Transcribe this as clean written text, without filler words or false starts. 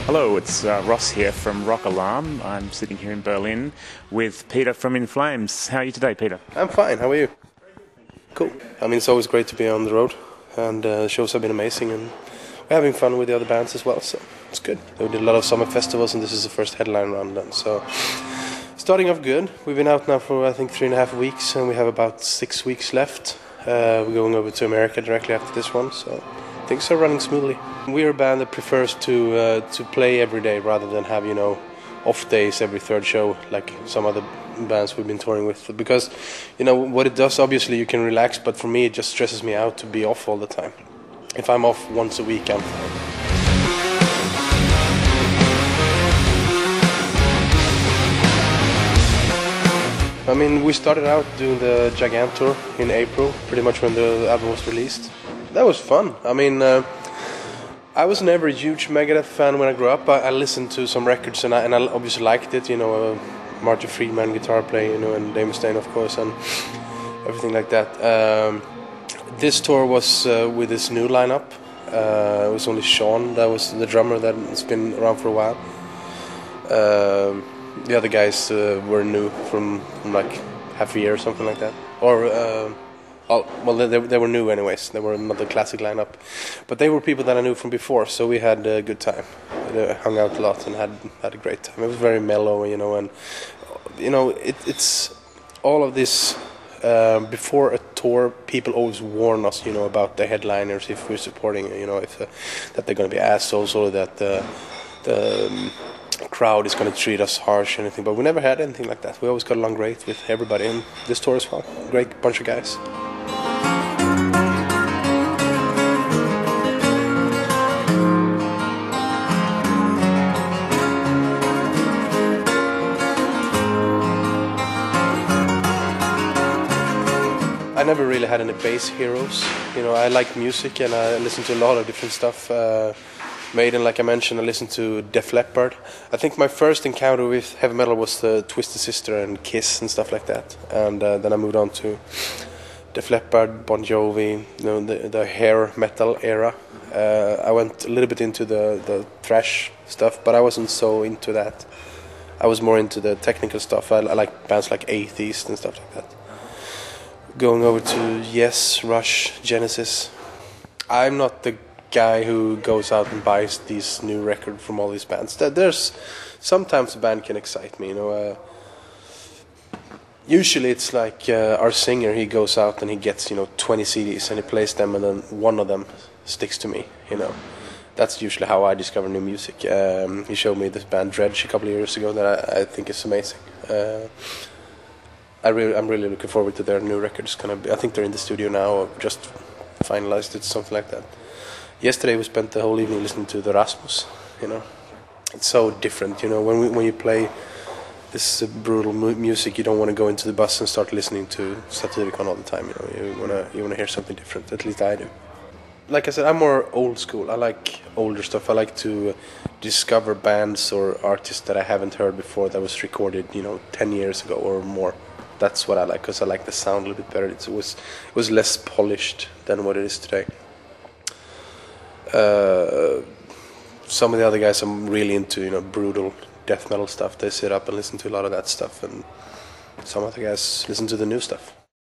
Hello, it's Ross here from Rock Alarm. I'm sitting here in Berlin with Peter from In Flames. How are you today, Peter? I'm fine, how are you? Cool. I mean, it's always great to be on the road, and the shows have been amazing, and we're having fun with the other bands as well, so it's good. We did a lot of summer festivals, and this is the first headline run then, so starting off good. We've been out now for, I think, 3.5 weeks, and we have about 6 weeks left. We're going over to America directly after this one, so things are running smoothly. We're a band that prefers to play every day rather than have, off days every third show like some other bands we've been touring with. Because, what it does, obviously you can relax, but for me it just stresses me out to be off all the time. If I'm off once a week, I'm fine. I mean, we started out doing the Gigant tour in April, pretty much when the album was released. That was fun. I mean, I was never a huge Megadeth fan when I grew up. I listened to some records and I obviously liked it. Marty Friedman guitar player, and Dave Mustaine, of course, and everything like that. This tour was with this new lineup. It was only Sean that was the drummer that's been around for a while. The other guys were new from like half a year or something like that. They were new anyways. They were not the classic lineup, but they were people that I knew from before. So we had a good time. They hung out a lot and had a great time. It was very mellow, and it's all of this. Before a tour, people always warn us, about the headliners if we're supporting, that they're going to be assholes or that the crowd is going to treat us harsh or anything. But we never had anything like that. We always got along great with everybody, and this tour as well. Great bunch of guys. I never really had any bass heroes. I like music and I listen to a lot of different stuff. Maiden, like I mentioned, I listened to Def Leppard. I think my first encounter with heavy metal was the Twisted Sister and Kiss and stuff like that. And then I moved on to Def Leppard, Bon Jovi, the hair metal era. I went a little bit into the thrash stuff, but I wasn't so into that. I was more into the technical stuff. I like bands like Atheist and stuff like that. Going over to Yes, Rush, Genesis. I'm not the guy who goes out and buys these new records from all these bands. There's sometimes a band can excite me. Usually it's like our singer. He goes out and he gets 20 CDs and he plays them, and then one of them sticks to me. That's usually how I discover new music. He showed me this band Dredge a couple of years ago that I think is amazing. I'm really looking forward to their new record. I think they're in the studio now, or just finalized it, something like that. Yesterday we spent the whole evening listening to the Rasmus. It's so different. When you play this brutal music, you don't want to go into the bus and start listening to Satyricon all the time. You wanna hear something different. At least I do. Like I said, I'm more old school. I like older stuff. I like to discover bands or artists that I haven't heard before that was recorded 10 years ago or more. That's what I like, because I like the sound a little bit better. It was less polished than what it is today. Some of the other guys I'm really into, brutal death metal stuff. They sit up and listen to a lot of that stuff, and some other guys listen to the new stuff.